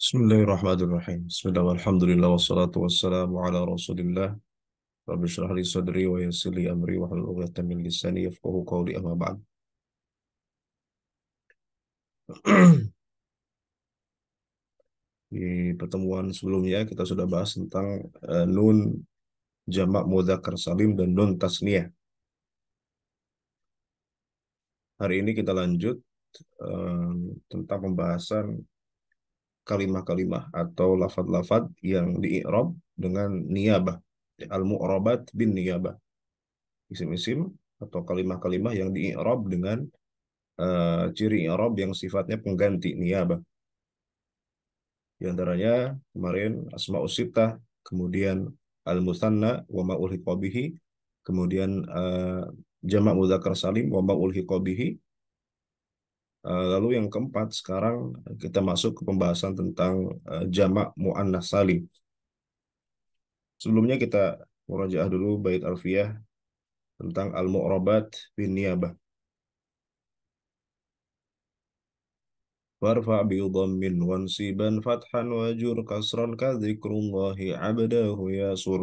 Bismillahirrahmanirrahim. Bismillah walhamdulillah wassalatu wassalamu ala Rasulillah. Rabbi shrah li sadri wa yassir li amri wa hlul 'uqdatam min lisani yafqahu qawli amma ba'd. Di pertemuan sebelumnya kita sudah bahas tentang nun jamak mudzakkar salim dan nun tasniyah. Hari ini kita lanjut eh, tentang pembahasan kalimah-kalimah atau lafadz-lafadz yang di-i'rab dengan niyabah. Al-mu'rabat bin niyabah. Isim-isim atau kalimah-kalimah yang di-i'rab dengan ciri i'rab yang sifatnya pengganti niyabah. Di antaranya kemarin asmaus sittah, kemudian al-musanna wa ma ulhiqa bihi, kemudian jamak mudzakkar salim wa ma ulhiqa bihi. Lalu yang keempat sekarang kita masuk ke pembahasan tentang jamak muannas salim. Sebelumnya kita murajaah dulu bait alfiyah tentang al-mu'rabat bin niyabah. وارفع بضم وانصبا فتحا وجر كسرا كذكر الله عبده يسر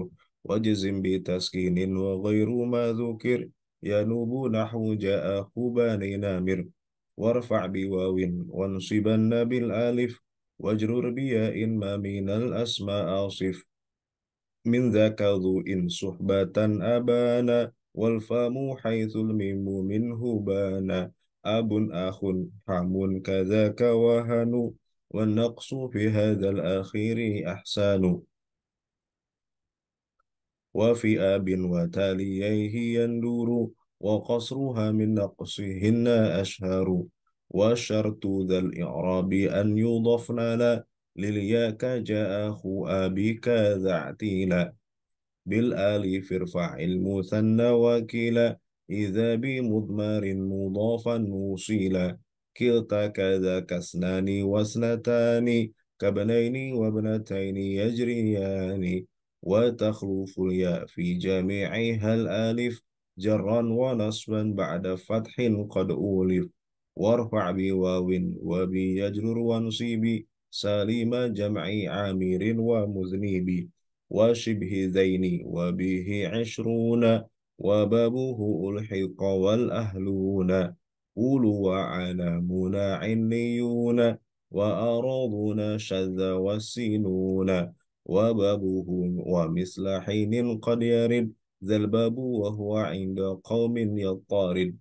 وجزم بتسكين وغير ما ذكر ينوب نحو جاء بني نامر وارفع بواو وانصبن بالالف واجرر بياء ما من الاسماء صف من ذاك ذو إن صحبة أبانا والفام حيث الميم منه بانا أب أخ حم كذاك وهن والنقص في هذا الأخير أحسان وفي أب وتاليه يندور وقصرها من نقصهن أشهر والشرط ذا الإعراب أن يضفن لا للياك جاء أخو أبيك ذا اعتيلا بالآلف ارفع المثنى وكلا إذا بمضمر مضافا وصيلا كلتا كذاك اثنان واثنتان كابنين وابنتين يجريان وتخلف الياء في جميعها الآلف جرا ونصبا بعد فتح قد أولف وارفع بواو وبيجرر وانصب سالم جمع عامر ومذنب وشبه ذين وبه عشرون وبابه ألحق والأهلون أولو وعلامنا عليون وأراضون شذ والسينون وبابه ومثل حين قد يرد ذا الباب وهو عند قوم يضطرد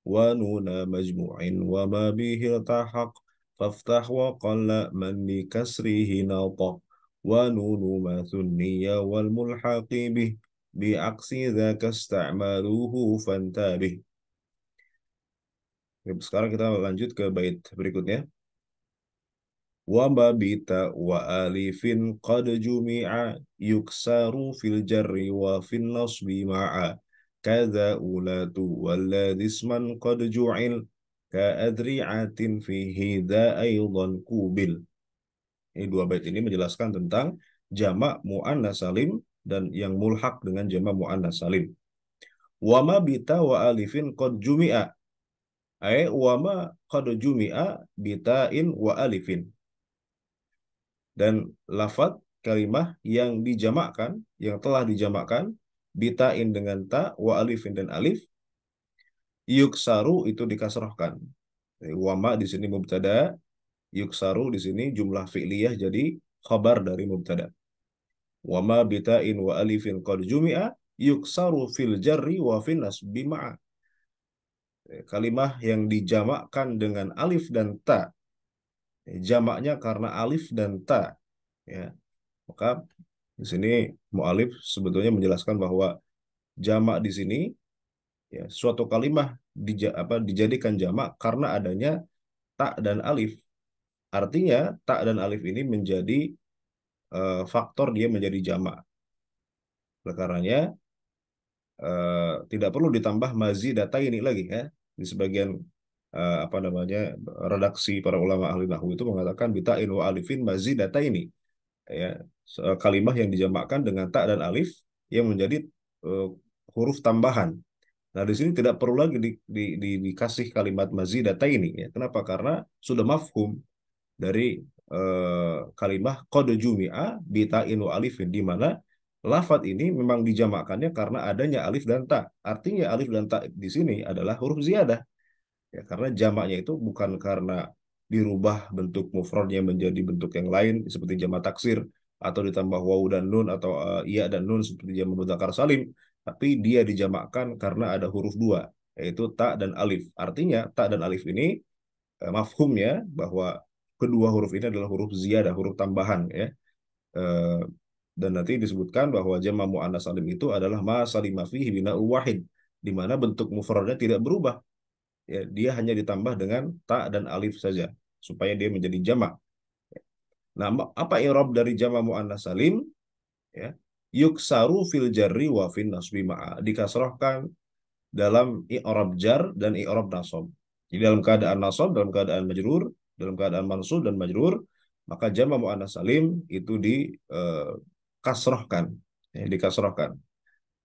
ونون مجموع وما به التحق فافتح وقل من بكسره نطق ونون ما ثني والملحق به بعكس ذاك استعمالوه فانتبه. Sekarang kita lanjut ke bait berikutnya. Wa mabita wa alifin qad jumi'a yuksaru fil jarri wa fin nasbi ma'a kadza ulatu walladhi isman qad ju'il ka adri'atin fihi dha aydan kubil. Ini dua bait ini menjelaskan tentang jamak muannas salim dan yang mulhak dengan jamak muannas salim. Wa ma bita wa alifin qad jumi'a. Wa ma qad jumi'a bitain wa alifin. Dan lafaz kalimah yang dijamakkan, yang telah dijamakkan bitain dengan ta wa alifin dan alif, yuksaru itu dikasrahkan. Wa ma di sini mubtada, yuksaru di sini jumlah fi'liyah jadi khabar dari mubtada. Wa ma bitain wa alifin qad jumi'a yuksaru fil jarri wa fin nasbi ma'a. Kalimah yang dijamakkan dengan alif dan ta, jamaknya karena alif dan ta, ya. Maka di sini mu'alif sebetulnya menjelaskan bahwa jamak di sini, ya, suatu kalimah dijadikan jamak karena adanya ta dan alif. Artinya ta dan alif ini menjadi faktor dia menjadi jamak. Oleh karenanya tidak perlu ditambah data ini lagi, ya. Di sebagian apa namanya redaksi para ulama ahli nahwu itu mengatakan bitain wa alifin data ini, ya, kalimah yang dijamakkan dengan ta dan alif yang menjadi uh, huruf tambahan. Nah, di sini tidak perlu lagi dikasih kalimat data ini, ya. Kenapa? Karena sudah mafhum dari kalimah qad jumi'a bita'in wa alifin, di mana lafadz ini memang dijamakkannya karena adanya alif dan ta. Artinya alif dan ta di sini adalah huruf ziyadah. Ya, karena jamaknya itu bukan karena dirubah bentuk mufradnya menjadi bentuk yang lain seperti jamak taksir atau ditambah waw dan nun atau iya dan nun seperti jamak mudzakkar salim, tapi dia dijamakkan karena ada huruf dua, yaitu ta dan alif. Artinya ta dan alif ini mafhumnya bahwa kedua huruf ini adalah huruf ziyadah, huruf tambahan ya. Eh, dan nanti disebutkan bahwa jamak muannats salim itu adalah ma salima fihi bina'u wahid, di mana bentuk mufradnya tidak berubah. Ya, dia hanya ditambah dengan ta dan alif saja supaya dia menjadi jamak. Nah, apa i'rab dari jamak muannats salim? Ya. Yuksaru fil jarri wa fin nasbi ma'a. Dikasrahkan dalam i'rab jar dan i'rab nasab. Jadi dalam keadaan nasab, dalam keadaan majrur, dalam keadaan mansub dan majrur, maka jamak muannats salim itu dikasrahkan, ya, dikasrahkan.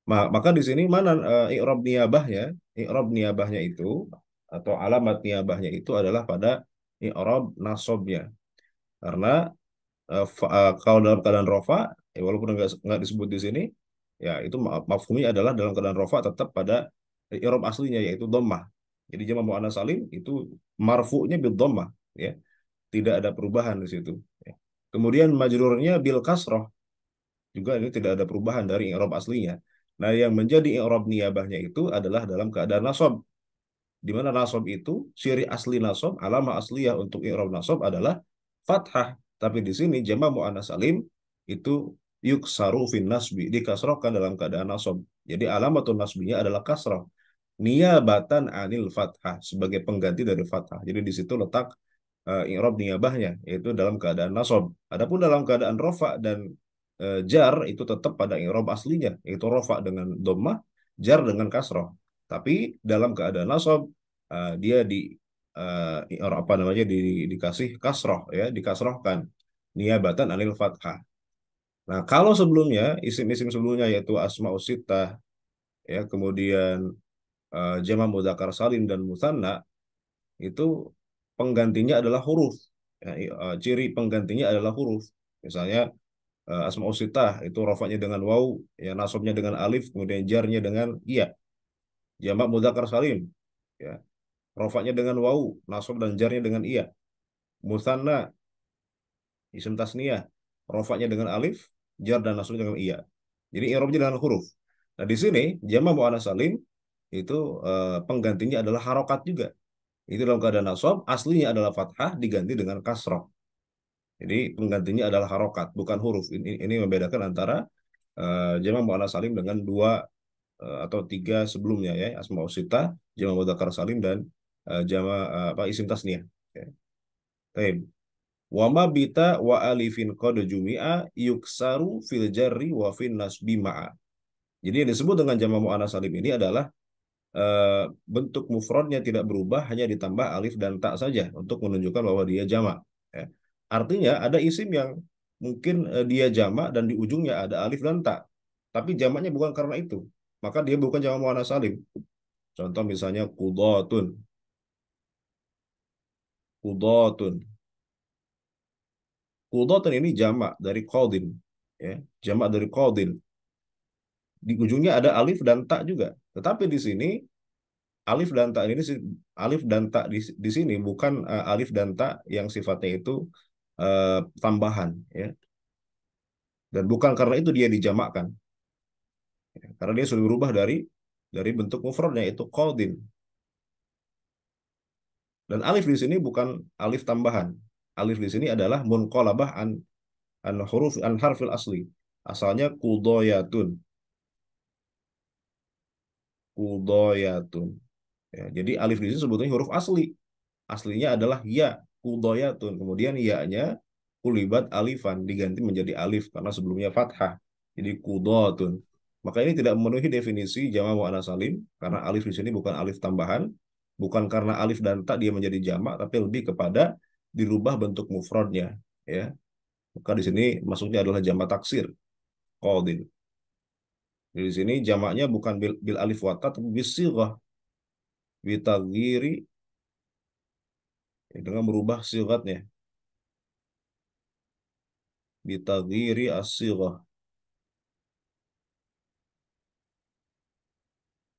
Maka di sini mana i'rab niyabahnya? I'rab niyabahnya itu atau alamat niyabahnya itu adalah pada i'rab nasabnya. Karena kalau dalam keadaan rofa, walaupun nggak disebut di sini, ya itu mafhumnya adalah dalam keadaan rofa tetap pada i'rab aslinya yaitu dhammah. Jadi jamak muannats salim itu marfu'nya bil dhammah, ya. Tidak ada perubahan di situ. Ya. Kemudian majrurnya bil kasroh, juga ini tidak ada perubahan dari i'rab aslinya. Nah, yang menjadi i'rab niyabahnya itu adalah dalam keadaan nasab. Di mana nasab itu ciri asli nasab, alamah asliyah untuk i'rab nasab adalah fathah. Tapi di sini jamak muannats salim itu yuksaru fin nasbi, dikasrohkan dalam keadaan nasab. Jadi alamatun nasbinya adalah kasrah. Niyabatan anil fathah, sebagai pengganti dari fathah. Jadi di situ letak i'rab niyabahnya, yaitu dalam keadaan nasab. Adapun dalam keadaan rofa dan jar itu tetap pada i'rab aslinya, yaitu rofa dengan dhammah, jar dengan kasrah. Tapi dalam keadaan nasab dia apa namanya dikasih kasroh, ya, dikasrohkan niyabatan anil fathah. Nah, kalau sebelumnya isim-isim sebelumnya yaitu asmaus sittah, ya, kemudian jamak mudzakkar salim dan musanna, itu penggantinya adalah huruf. Ya, ciri penggantinya adalah huruf. Misalnya asmaus sittah itu rafanya dengan waw, ya, nasabnya dengan alif, kemudian jarnya dengan iya. Jamak mudzakkar salim, ya, rafanya dengan waw, nasab dan jarnya dengan iya. Musanna isim tasniyah, rafanya dengan alif, jar dan nasabnya dengan iya. Jadi i'rabnya dengan huruf. Nah, di sini jamak muannats salim itu penggantinya adalah harokat juga. Itu dalam keadaan nasab, aslinya adalah fathah diganti dengan kasrah. Jadi penggantinya adalah harokat, bukan huruf. Ini membedakan antara jamak muannats salim dengan dua atau tiga sebelumnya, ya, asmaus sittah, jamak mudzakkar salim dan jamak apa isim tasniyah. Ya. Baik. Wa ma bita wa alifin qad jumi'a yuksaru fil jarri wa fin nasbi ma'a. Jadi yang disebut dengan jamak muannats salim ini adalah bentuk mufradnya tidak berubah, hanya ditambah alif dan ta saja untuk menunjukkan bahwa dia jamak. Ya. Artinya ada isim yang mungkin dia jamak dan di ujungnya ada alif dan ta, tapi jamaknya bukan karena itu, maka dia bukan jamak muannats salim. Contoh misalnya qudhatun, qudhatun. Qudhatun ini jamak dari qadin, ya, jamak dari qadin. Di ujungnya ada alif dan ta juga. Tetapi di sini alif dan ta ini alif dan ta di sini bukan alif dan ta yang sifatnya itu tambahan, ya, dan bukan karena itu dia dijamakkan, ya, karena dia sudah berubah dari bentuk mufradnya itu qadin. Dan alif di sini bukan alif tambahan, alif di sini adalah munqalabah an huruf an harfil asli, asalnya qudoyatun, qudoyatun, ya, jadi alif di sini sebetulnya huruf asli. Aslinya adalah ya, kudoyatun. Kemudian ya-nya kulibat alifan, diganti menjadi alif karena sebelumnya fathah. Jadi kudotun. Maka ini tidak memenuhi definisi jamak muannats salim karena alif di sini bukan alif tambahan, bukan karena alif dan ta dia menjadi jamak, tapi lebih kepada dirubah bentuk mufradnya, ya. Maka di sini maksudnya adalah jamak taksir, qadin. Di sini jamaknya bukan bil alif wa ta tapi bis sighah, bitaghyiri, dengan merubah sigatnya. bitaghyiri as-sighah.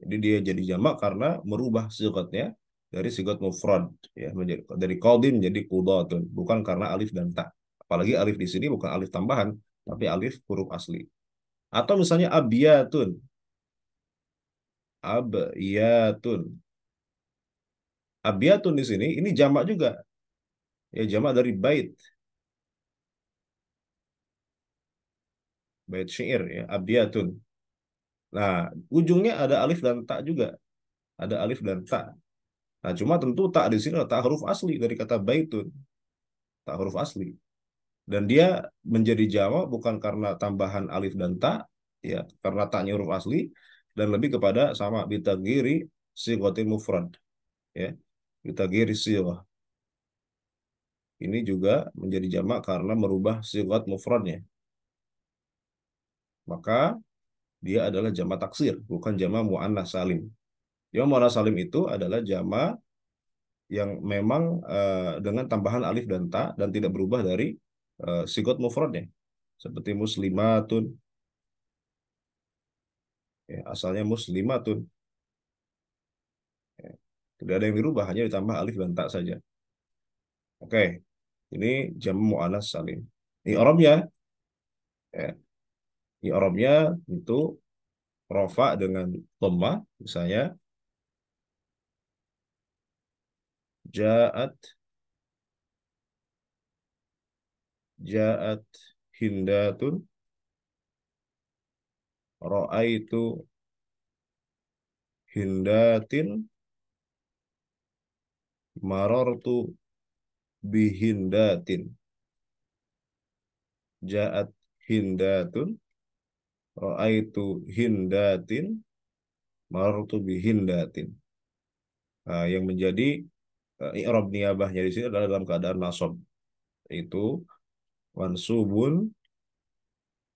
Jadi dia jadi jamak karena merubah sigatnya dari sigat mufrad ya menjadi dari qadim menjadi qudatun, bukan karena alif dan ta. Apalagi alif di sini bukan alif tambahan, tapi alif huruf asli. Atau misalnya abiyatun, abiyatun. Abiyatun di sini ini jamak juga. Ya jamak dari bait, bait syair ya, abiyatun. Nah, ujungnya ada alif dan ta juga. Ada alif dan ta. Nah, cuma tentu tak di sini adalah tak huruf asli dari kata baitun, tak huruf asli. Dan dia menjadi jamak bukan karena tambahan alif dan ta, ya, karena taknya huruf asli dan lebih kepada sama bitagiri sighatil mufrad, ya. Bitagiri sighah. Ini juga menjadi jamak karena merubah sighat mufradnya. Maka dia adalah jamak taksir, bukan jamak muannats salim. Jamak muannats salim itu adalah jamak yang memang dengan tambahan alif dan ta dan tidak berubah dari sigot mufradnya. Seperti muslimatun, ya, asalnya muslimatun. Ya. Tidak ada yang dirubah, hanya ditambah alif dan ta saja. Oke, ini jamak muannats salim. I'rabnya, ya, i'rabnya itu rofa dengan dhammah, misalnya ja'at, ja'at hindatun, ra'aitu hindatin, marartu bihindatin. Ja'at hindatun, ra'aitu hindatin, marartu bihindatin. Nah, yang menjadi i'rab niyabahnya di sini adalah dalam keadaan nasab. Itu mansubun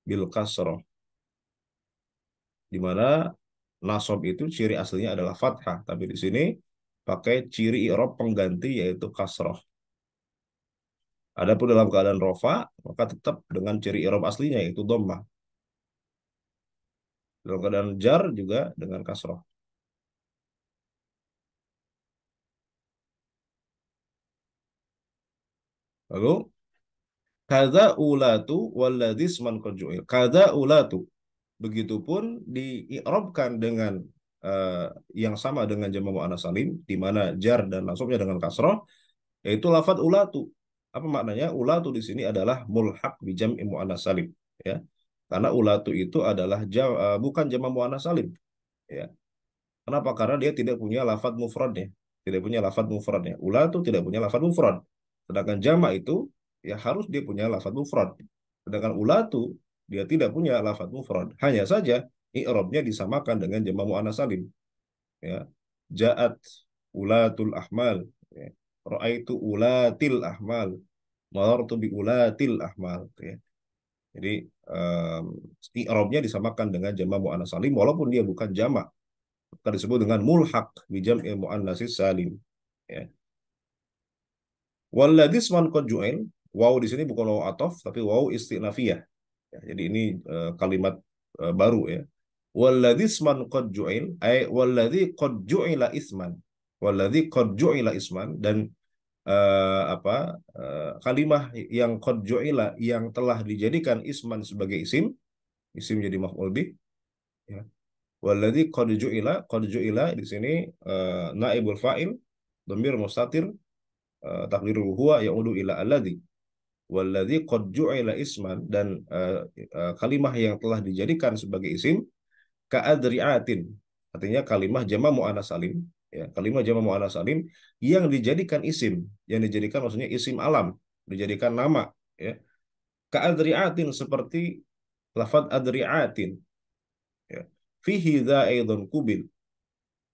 bil kasroh. Di mana nasab itu ciri aslinya adalah fathah, tapi di sini pakai ciri i'rab pengganti yaitu kasroh. Adapun dalam keadaan rofa, maka tetap dengan ciri i'rab aslinya yaitu dhammah. Dalam keadaan jar juga dengan kasroh. Lalu kada ulatu walladzi isman qad ju'il. Kada ulatu. Begitupun dii'rabkan dengan yang sama dengan jamak muannats salim di mana jar dan nasabnya dengan kasrah yaitu lafadz ulatu. Apa maknanya? Ulatu di sini adalah mulhaq bi jam'i muannats salim, ya. Karena ulatu itu adalah bukan jamak muannats salim, ya. Kenapa? Karena dia tidak punya lafadz mufradnya. Tidak punya lafadz mufradnya. Ulatu tidak punya lafadz mufrad. Sedangkan jamak itu ya harus dia punya lafadz mufrad. Sedangkan ulatu dia tidak punya lafadz mufrad. Hanya saja i'rabnya disamakan dengan jamak muannats salim, ya. Ja'at ulatul ahmal, ya. Ra'aitu ulatil ahmal. Marartu bi ulatil ahmal, ya. Jadi um, i'rabnya disamakan dengan jamak muannats salim walaupun dia bukan jamak. Maka disebut dengan mulhaq bi jam'i muannatsis salim, ya. Walladzi isman qad ju'il, waw di sini bukan waw atof tapi waw istinafiyah. Ya, jadi ini kalimat baru, ya. Walladzi isman qad ju'il ay walladzi qad ju'ila isman. Walladzi qad ju'ila isman dan kalimah yang qad ju'ila yang telah dijadikan isman sebagai isim, isim jadi maf'ul bih, ya. Walladzi qad ju'ila di sini naibul fa'il dhamir mustatir takdiruhu huwa ya'udu ila alladzi. Walladzi qad ju'ila isman dan kalimah yang telah dijadikan sebagai isim ka'adri'atin. Artinya kalimah jama' muannats salim, ya, kalimah jama' muannats salim yang dijadikan isim, yang dijadikan maksudnya isim alam, dijadikan nama, ya. Ka'adri'atin seperti lafaz adri'atin, ya. Fihi dza aidan kubil.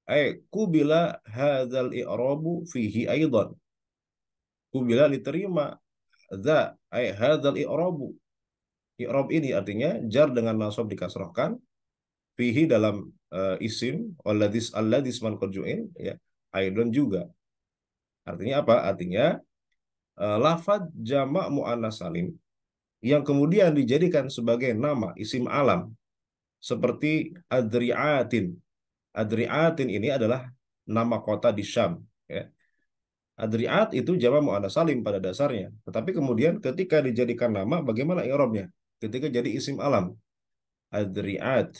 Ay kubila hadzal i'rabu fihi aidan. Kubila diterima za ay hadzal i'rabu. I'rab ini artinya jar dengan nasab dikasrahkan fihi dalam isim alladis man qadjuin, ya, aidan juga. Artinya apa? Artinya lafaz jamak muannats salim yang kemudian dijadikan sebagai nama isim alam seperti Adriatin. Adriatin ini adalah nama kota di Syam, ya. Adriat itu jamak muannats salim pada dasarnya, tetapi kemudian ketika dijadikan nama, bagaimana i'rabnya? Ketika jadi isim alam, Adriat,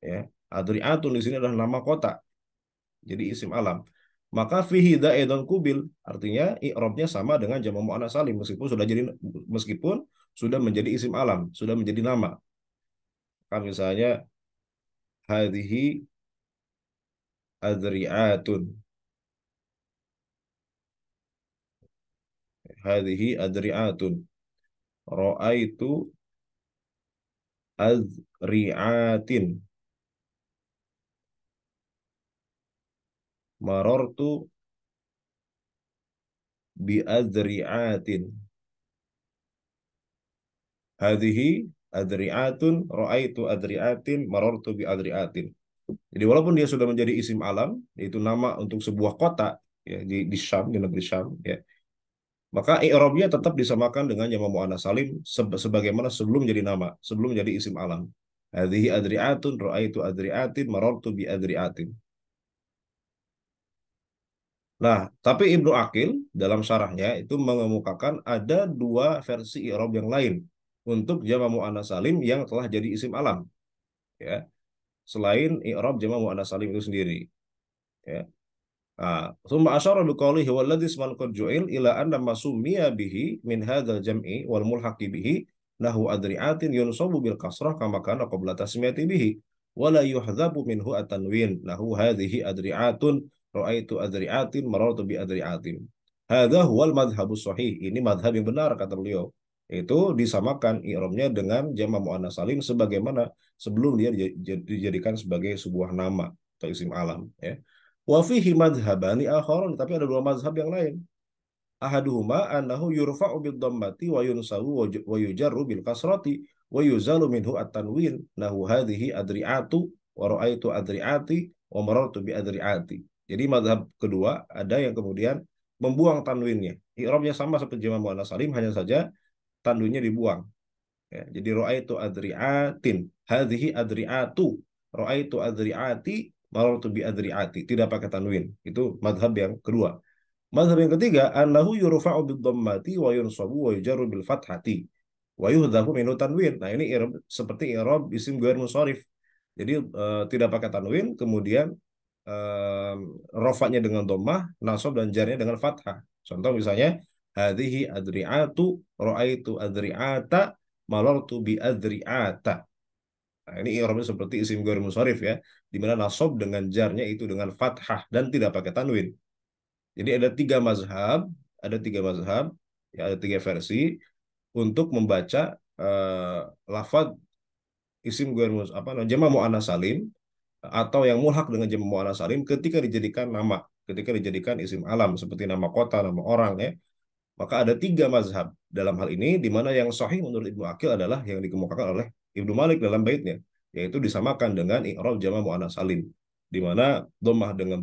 ya. Adriatun di sini adalah nama kota, jadi isim alam. Maka fihi da'idun kubil, artinya i'rabnya sama dengan jamak muannats salim meskipun sudah menjadi isim alam, sudah menjadi nama. Kan misalnya hadhihi adri'atun, hadhihi adri'atun, ra'aitu adri'atin, marartu bi adri'atin. Hadhihi adri'atun, ra'aitu adri'atin, marartu bi adri'atin. Jadi walaupun dia sudah menjadi isim alam, yaitu nama untuk sebuah kota, ya, di Syam, di negeri Syam, ya, maka i'rabnya tetap disamakan dengan jamak muannats salim sebagaimana sebelum jadi nama, sebelum jadi isim alam. Hadhihi adri'atun, ra'aitu adri'atin, marartu bi adri'atin. Nah, tapi Ibnu Aqil dalam syarahnya itu mengemukakan ada dua versi i'rab yang lain untuk jamak muannats salim yang telah jadi isim alam, ya. Selain i'rab jamak muannats salim itu sendiri, ya. Thumma asyara biqaulihi walladzi isman qad ju'il ila anna ma summiya bihi min hadzal jam'i wal mulhaqi bihi nahu adri'atin yunsabu bil kasrah kama kana qabla tasmiyati bihi wa la yuhdhabu minhu at-tanwin nahu hadhihi adri'atun ra'aitu adri'atin marartu bi adri'atin. Hadza huwal madhhabus sahih. Ini madhab yang benar kata beliau. Itu disamakan i'rabnya dengan jamak muannats salim sebagaimana sebelum dia dijadikan sebagai sebuah nama atau isim alam, ya. Wa fihi madhhabani akharan, tapi ada dua mazhab yang lain. Ahaduhuma annahu yurfa'u bid dhammati wa yunsabu wa yujarru bil kasrati wa yuzalu minhu at-tanwin. Nahu hadhihi adri'atu wa ra'aitu adri'ati wa marartu bi adri'ati. Jadi mazhab kedua ada yang kemudian membuang tanwinnya. I'rabnya sama seperti jamak muannats salim, hanya saja tanwinnya dibuang. Ya, jadi ra'aitu adri'atin, hadhihi adri'atu, ra'aitu adri'ati, marartu bi adri'ati, tidak pakai tanwin. Itu madhab yang kedua. Madhab yang ketiga, annahu yurfa'u bid dhammati wa yunsabu wa yujarru bil fathati wa yuhdhafu minhu tanwin. Nah, ini i'rab seperti i'rab isim ghair munsharif. Jadi tidak pakai tanwin, kemudian eh, rofaknya dengan dhammah, nasab dan jarnya dengan fathah. Contoh misalnya hadhihi adri'atu, ra'aitu adri'ata, malartu bi adri'ata. Nah, ini i'rabnya seperti isim ghair munsharif, ya, di mana nasab dengan jarnya itu dengan fathah dan tidak pakai tanwin. Jadi ada tiga mazhab, ya, ada tiga versi untuk membaca eh, lafaz isim ghair apa jamak muannats salim atau yang mulhak dengan jamak muannats salim ketika dijadikan nama, ketika dijadikan isim alam seperti nama kota, nama orang, ya. Maka ada tiga mazhab dalam hal ini, di mana yang sahih menurut Ibnu Aqil adalah yang dikemukakan oleh Ibnu Malik dalam baitnya, yaitu disamakan dengan i'rab jamak muannats salim, di mana dhammah dengan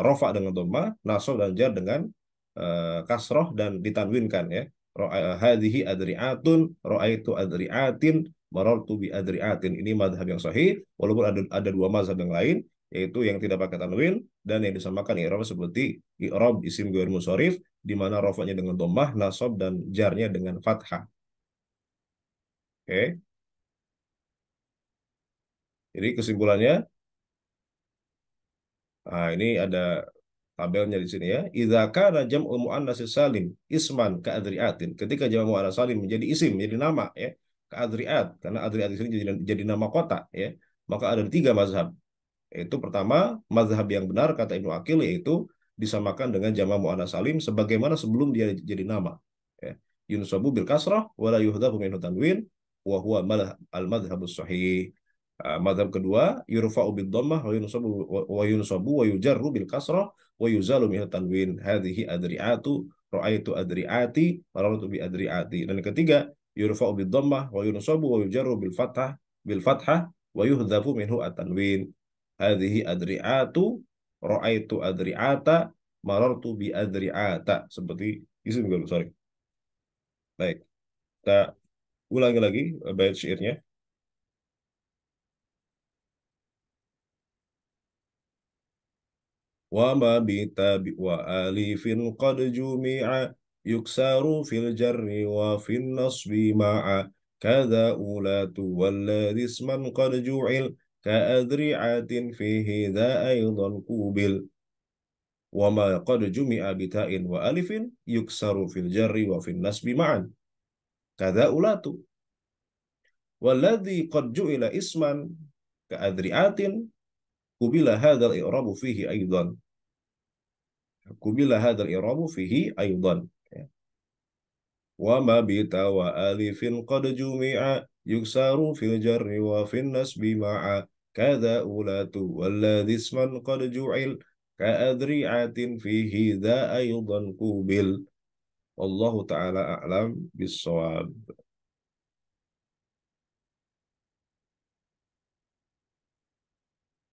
rofa dengan dhammah, nasab dan jar dengan kasroh dan ditanwinkan, ya. Hadhihi adri'atun, ra'aitu adri'atin, marartu bi adri'atin. Ini mazhab yang sahih, walaupun ada dua mazhab yang lain, yaitu yang tidak pakai tanwin dan yang disamakan i'rab seperti i'rab isim ghair munsharif, di mana rofaknya dengan dhammah, nasab dan jarnya dengan fathah. Oke. Jadi kesimpulannya, ini ada tabelnya di sini, ya. Idza kana jam'ul muannats salim isman ka adriatin. Ketika jamak muannats salim menjadi isim, menjadi nama, ya. Ka adriat, karena adriat di sini jadi nama kota, ya. Maka ada tiga mazhab. Itu pertama, mazhab yang benar kata Ibnu Aqil, yaitu disamakan dengan jamak muannats salim sebagaimana sebelum dia jadi nama, ya. Yunsabu bil kasrah wa la yuhdhafu minhu tanwin wa huwa al madhhabus sahih. Madhab kedua, yurfa'u bid dhammah wa yunsabu wa yujarru bil kasrah wa yuzalu minhu tanwin. Hadhihi adri'atu, ra'aitu adri'ati, marartu bi adri'ati. Dan yang ketiga, yurfa'u bid dhammah wa yunsabu wa yujarru bil fathah wa yuhdhafu minhu at-tanwin. Hadhihi adri'atu, ra'aitu adri'ata, marartu bi adri'ata. Seperti isim gue, sorry. Baik, kita ulangi lagi bait syairnya. وما بتاب وآلف قد جمع يكسر في الجر وفي النصب معا كذا أولات والذي اسما قد جعل كأذرعة فيه ذا أيضا قوبل وما قد جمع بتاء وألف يكسر في الجر وفي النصب معا كذا أولات والذي قد جعل اسما كأذرعة قبل هذا الإعراب فيه أيضا قبل هذا الإعراب فيه أيضا وما بيت وألف قد جمع يكسر في الجر وفي النسب معا كذا أولات والذي اسما قد جعل كأذرعة فيه ذا أيضا قوبل والله تعالى أعلم بالصواب